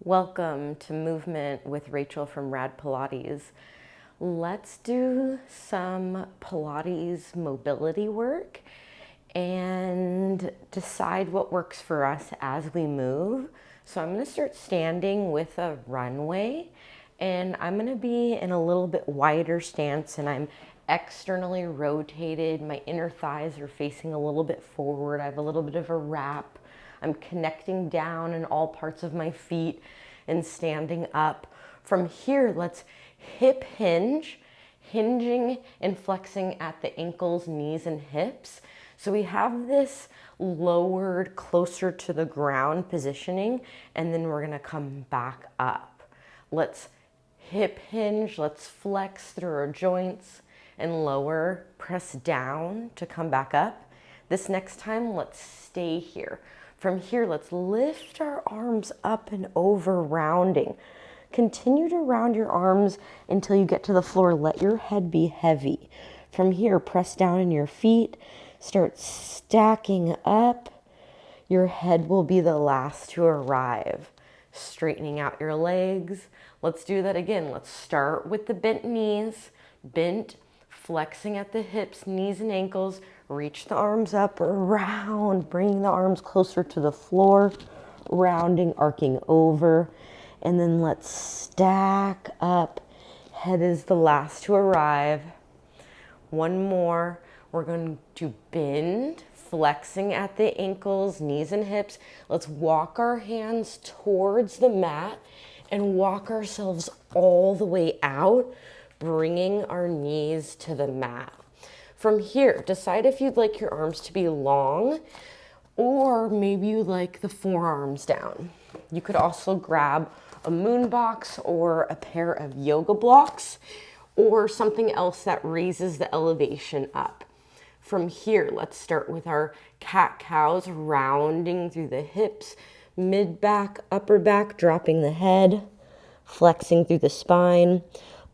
Welcome to Movement with Rachel from Rad Pilates. Let's do some Pilates mobility work and decide what works for us as we move. So I'm going to start standing with a runway, and I'm going to be in a little bit wider stance, and I'm externally rotated. My inner thighs are facing a little bit forward. I have a little bit of a wrap. I'm connecting down in all parts of my feet and standing up. From here, let's hip hinge, hinging and flexing at the ankles, knees, and hips. So we have this lowered closer to the ground positioning, and then we're gonna come back up. Let's hip hinge, let's flex through our joints and lower, press down to come back up. This next time, let's stay here. From here, let's lift our arms up and over, rounding. Continue to round your arms until you get to the floor. Let your head be heavy. From here, press down in your feet. Start stacking up. Your head will be the last to arrive. Straightening out your legs. Let's do that again. Let's start with the bent knees. Bent, flexing at the hips, knees, and ankles. Reach the arms up, round, bringing the arms closer to the floor, rounding, arcing over, and then let's stack up. Head is the last to arrive. One more. We're going to bend, flexing at the ankles, knees, and hips. Let's walk our hands towards the mat and walk ourselves all the way out, bringing our knees to the mat. From here, decide if you'd like your arms to be long, or maybe you like the forearms down. You could also grab a moon box or a pair of yoga blocks or something else that raises the elevation up. From here, let's start with our cat-cows, rounding through the hips, mid-back, upper back, dropping the head, flexing through the spine,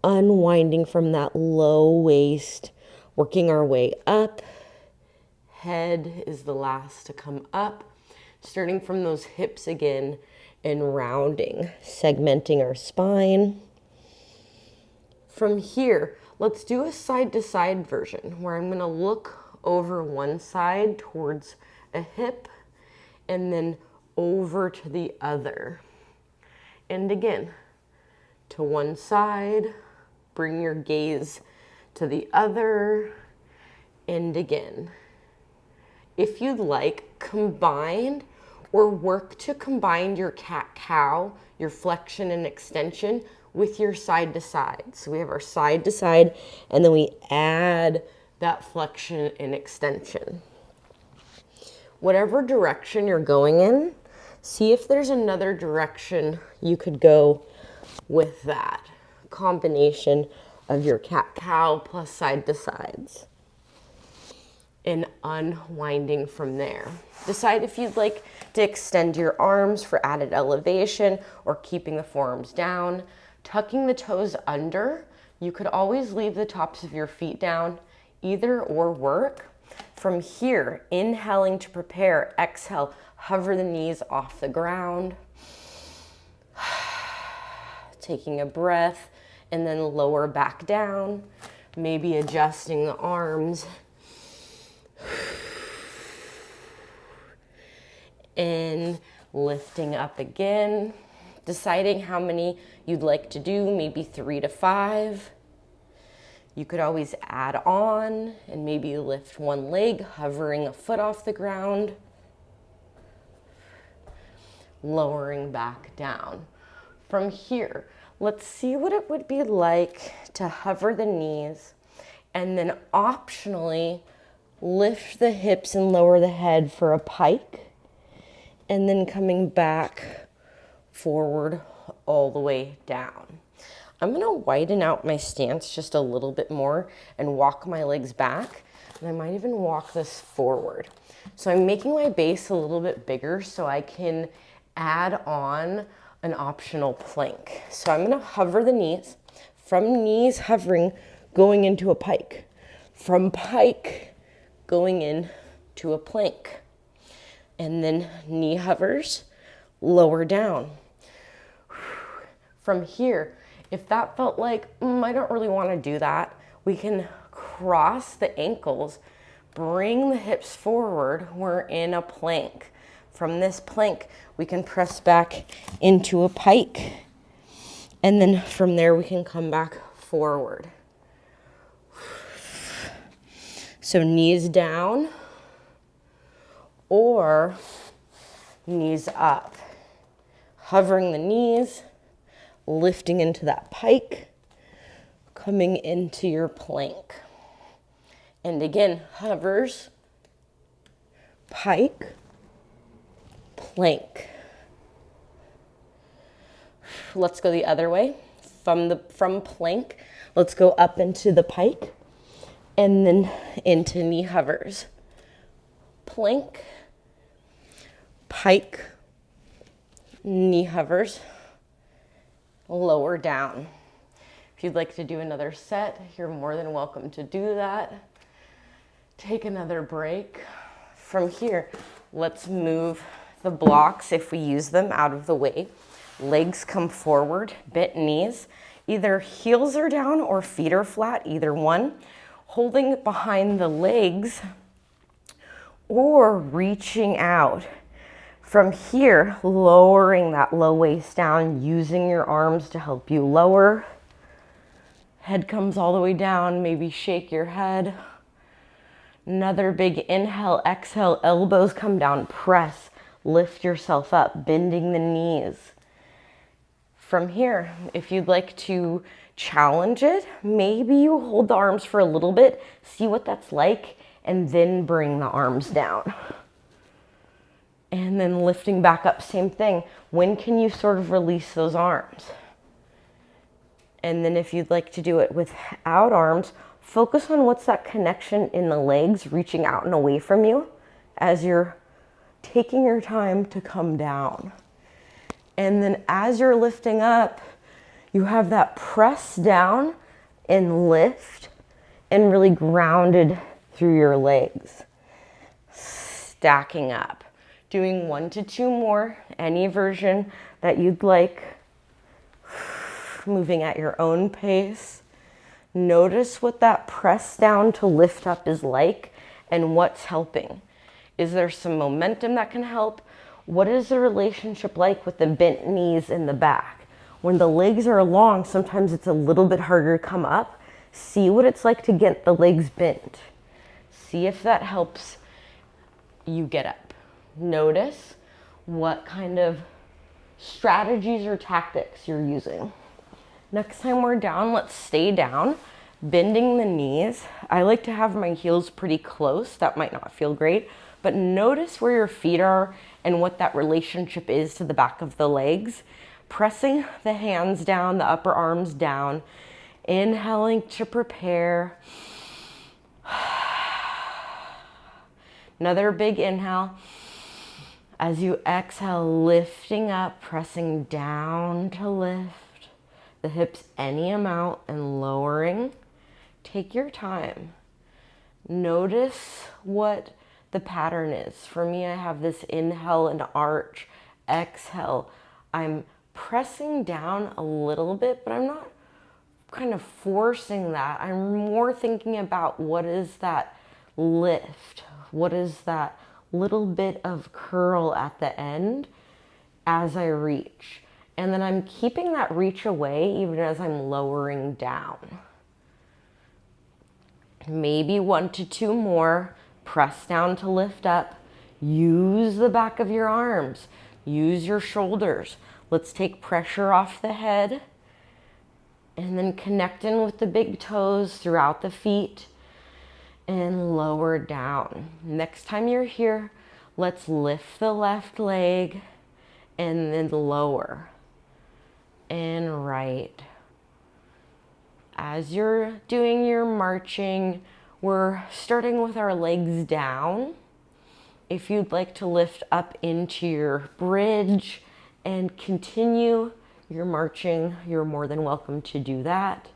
unwinding from that low waist, working our way up. Head is the last to come up, starting from those hips again and rounding, segmenting our spine. From here, let's do a side-to-side version where I'm going to look over one side towards a hip and then over to the other. And again, to one side, bring your gaze to the other, and again. If you'd like, combine or work to combine your cat-cow, your flexion and extension, with your side to side. So we have our side to side, and then we add that flexion and extension. Whatever direction you're going in, see if there's another direction you could go with that combination of your cat-cow plus side to sides, and unwinding from there. Decide if you'd like to extend your arms for added elevation or keeping the forearms down. Tucking the toes under, you could always leave the tops of your feet down, either or work. From here, inhaling to prepare, exhale, hover the knees off the ground. Taking a breath, and then lower back down, maybe adjusting the arms. And lifting up again, deciding how many you'd like to do, maybe 3 to 5. You could always add on and maybe lift one leg, hovering a foot off the ground, lowering back down. From here, let's see what it would be like to hover the knees and then optionally lift the hips and lower the head for a pike, and then coming back forward all the way down. I'm gonna widen out my stance just a little bit more and walk my legs back, and I might even walk this forward. So I'm making my base a little bit bigger so I can add on an optional plank. So I'm gonna hover the knees, from knees hovering, going into a pike, from pike, going into a plank, and then knee hovers, lower down. From here, if that felt like, I don't really want to do that, we can cross the ankles, bring the hips forward. We're in a plank. From this plank, we can press back into a pike. And then from there, we can come back forward. So knees down or knees up. Hovering the knees, lifting into that pike, coming into your plank. And again, hovers, pike, plank. Let's go the other way. From plank, let's go up into the pike and then into knee hovers. Plank, pike, knee hovers, lower down. If you'd like to do another set, you're more than welcome to do that. Take another break. From here, let's move the blocks, if we use them, out of the way. Legs come forward, bent knees. Either heels are down or feet are flat, either one. Holding behind the legs or reaching out. From here, lowering that low waist down, using your arms to help you lower. Head comes all the way down, maybe shake your head. Another big inhale, exhale, elbows come down, press, lift yourself up, bending the knees. From here, if you'd like to challenge it, maybe you hold the arms for a little bit, see what that's like, and then bring the arms down. And then lifting back up, same thing. When can you sort of release those arms? And then if you'd like to do it without arms, focus on what's that connection in the legs, reaching out and away from you as you're taking your time to come down. And then as you're lifting up, you have that press down and lift and really grounded through your legs. Stacking up. Doing 1 to 2 more, any version that you'd like. Moving at your own pace. Notice what that press down to lift up is like and what's helping. Is there some momentum that can help? What is the relationship like with the bent knees in the back? When the legs are long, sometimes it's a little bit harder to come up. See what it's like to get the legs bent. See if that helps you get up. Notice what kind of strategies or tactics you're using. Next time we're down, let's stay down, bending the knees. I like to have my heels pretty close. That might not feel great, but notice where your feet are and what that relationship is to the back of the legs. Pressing the hands down, the upper arms down, inhaling to prepare. Another big inhale. As you exhale, lifting up, pressing down to lift the hips any amount and lowering. Take your time. Notice what the pattern is. For me, I have this inhale and arch, exhale. I'm pressing down a little bit, but I'm not kind of forcing that. I'm more thinking about what is that lift? What is that little bit of curl at the end as I reach? And then I'm keeping that reach away even as I'm lowering down. Maybe 1 to 2 more. Press down to lift up. Use the back of your arms. Use your shoulders. Let's take pressure off the head. And then connect in with the big toes throughout the feet. And lower down. Next time you're here, let's lift the left leg and then lower. And right. As you're doing your marching, we're starting with our legs down. If you'd like to lift up into your bridge and continue your marching, you're more than welcome to do that.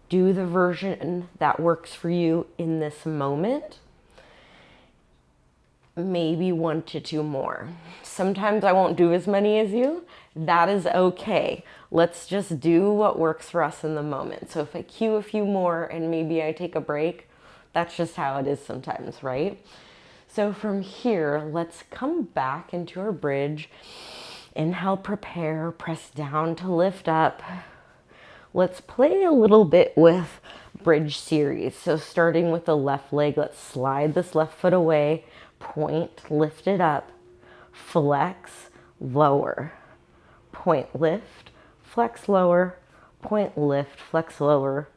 Do the version that works for you in this moment. maybe 1 to 2 more. Sometimes I won't do as many as you. That is okay. Let's just do what works for us in the moment. So if I cue a few more and maybe I take a break, that's just how it is sometimes, right? So from here, let's come back into our bridge. Inhale, prepare, press down to lift up. Let's play a little bit with bridge series. So starting with the left leg, let's slide this left foot away, point, lift it up, flex, lower, point, lift, flex, lower, point, lift, flex, lower,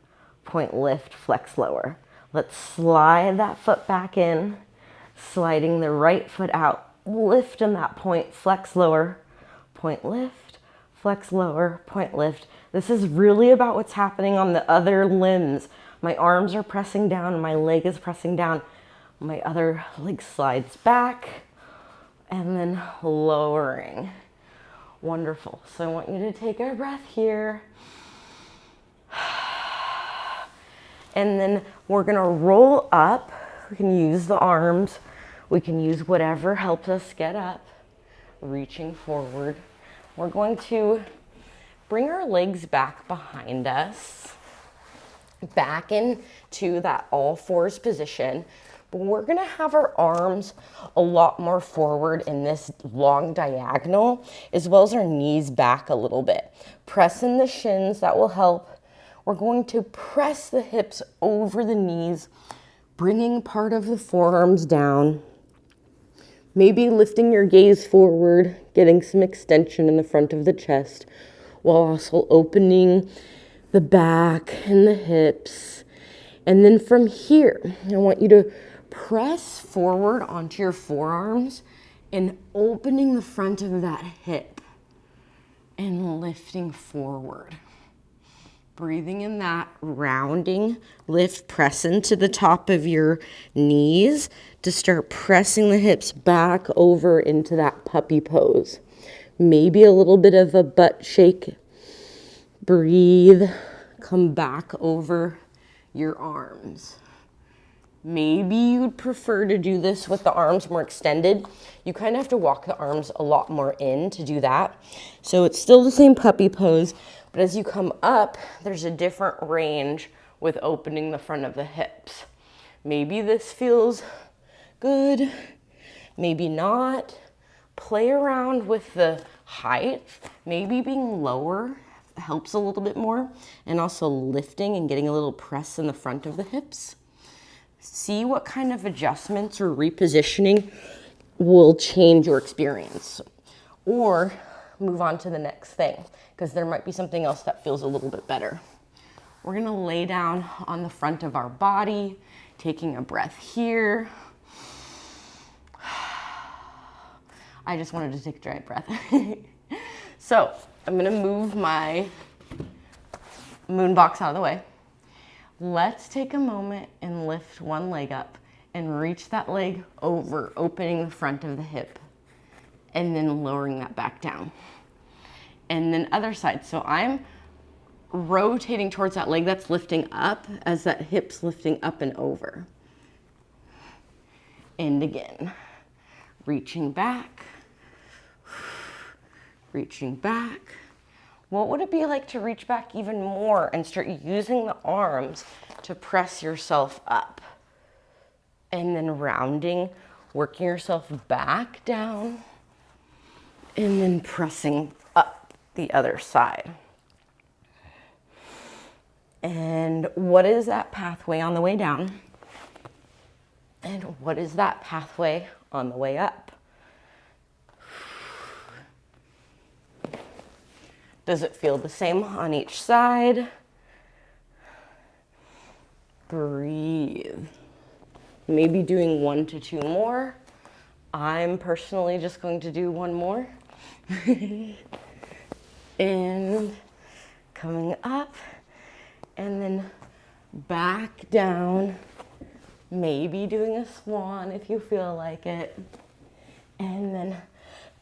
point, lift, flex, lower. Let's slide that foot back in, sliding the right foot out, lift in that point, flex, lower, point, lift, flex, lower, point, lift. This is really about what's happening on the other limbs. My arms are pressing down, my leg is pressing down, my other leg slides back, and then lowering. Wonderful. So I want you to take a breath here. And then we're gonna roll up. We can use the arms. We can use whatever helps us get up, reaching forward. We're going to bring our legs back behind us, back into that all fours position. But we're gonna have our arms a lot more forward in this long diagonal, as well as our knees back a little bit. Press in the shins, that will help. We're going to press the hips over the knees, bringing part of the forearms down. Maybe lifting your gaze forward, getting some extension in the front of the chest, while also opening the back and the hips. And then from here, I want you to press forward onto your forearms and opening the front of that hip and lifting forward. Breathing in that, rounding, lift, press into the top of your knees to start pressing the hips back over into that puppy pose. Maybe a little bit of a butt shake. Breathe, come back over your arms. Maybe you'd prefer to do this with the arms more extended. You kind of have to walk the arms a lot more in to do that. So it's still the same puppy pose, but as you come up, there's a different range with opening the front of the hips. Maybe this feels good, maybe not. Play around with the height. Maybe being lower helps a little bit more, and also lifting and getting a little press in the front of the hips. See what kind of adjustments or repositioning will change your experience. Or move on to the next thing, because there might be something else that feels a little bit better. We're gonna lay down on the front of our body, taking a breath here. I just wanted to take a giant breath. So I'm gonna move my moon box out of the way. Let's take a moment and lift one leg up and reach that leg over, opening the front of the hip, and then lowering that back down. And then other side. So I'm rotating towards that leg that's lifting up as that hip's lifting up and over. And again, reaching back, reaching back. What would it be like to reach back even more and start using the arms to press yourself up? And then rounding, working yourself back down, and then pressing up the other side. And what is that pathway on the way down? And what is that pathway on the way up? Does it feel the same on each side? Breathe. Maybe doing 1 to 2 more. I'm personally just going to do 1 more. And coming up, and then back down. Maybe doing a swan if you feel like it. And then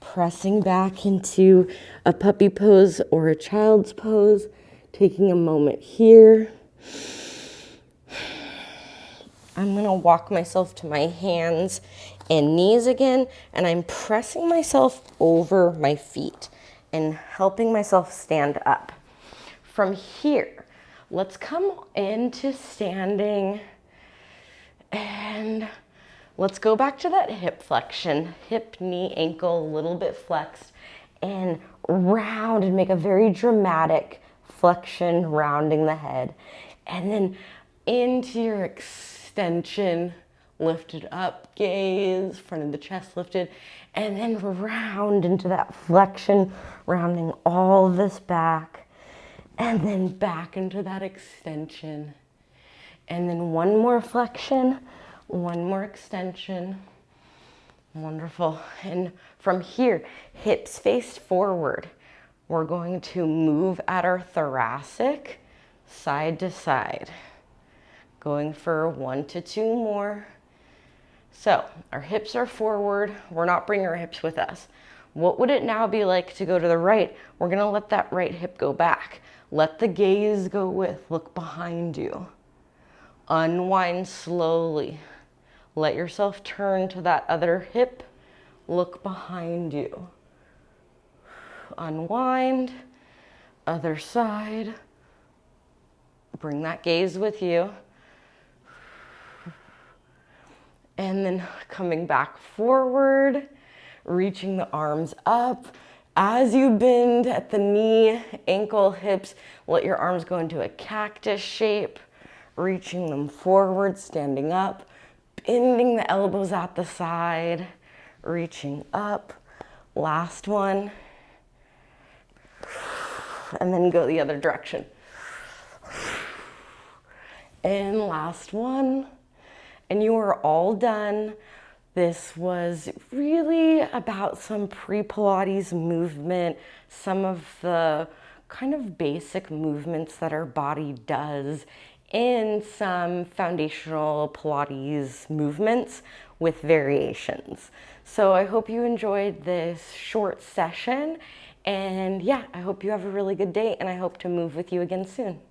pressing back into a puppy pose or a child's pose, taking a moment here. I'm gonna walk myself to my hands and knees again, and I'm pressing myself over my feet and helping myself stand up. From here, let's come into standing, and let's go back to that hip flexion, hip, knee, ankle, a little bit flexed, and round and make a very dramatic flexion, rounding the head. And then into your extension, lifted up, gaze, front of the chest lifted, and then round into that flexion, rounding all of this back, and then back into that extension. And then one more flexion, one more extension. Wonderful. And from here, hips face forward. We're going to move at our thoracic, side to side. Going for 1 to 2 more. So our hips are forward. We're not bringing our hips with us. What would it now be like to go to the right? We're going to let that right hip go back. Let the gaze go with. Look behind you. Unwind slowly. Let yourself turn to that other hip. Look behind you. Unwind. Other side. Bring that gaze with you. And then coming back forward, reaching the arms up. As you bend at the knee, ankle, hips, let your arms go into a cactus shape, reaching them forward, standing up, bending the elbows at the side, reaching up. Last one. And then go the other direction. And last one. And you are all done. This was really about some pre-Pilates movement, some of the kind of basic movements that our body does in some foundational Pilates movements with variations. So I hope you enjoyed this short session. And yeah, I hope you have a really good day, and I hope to move with you again soon.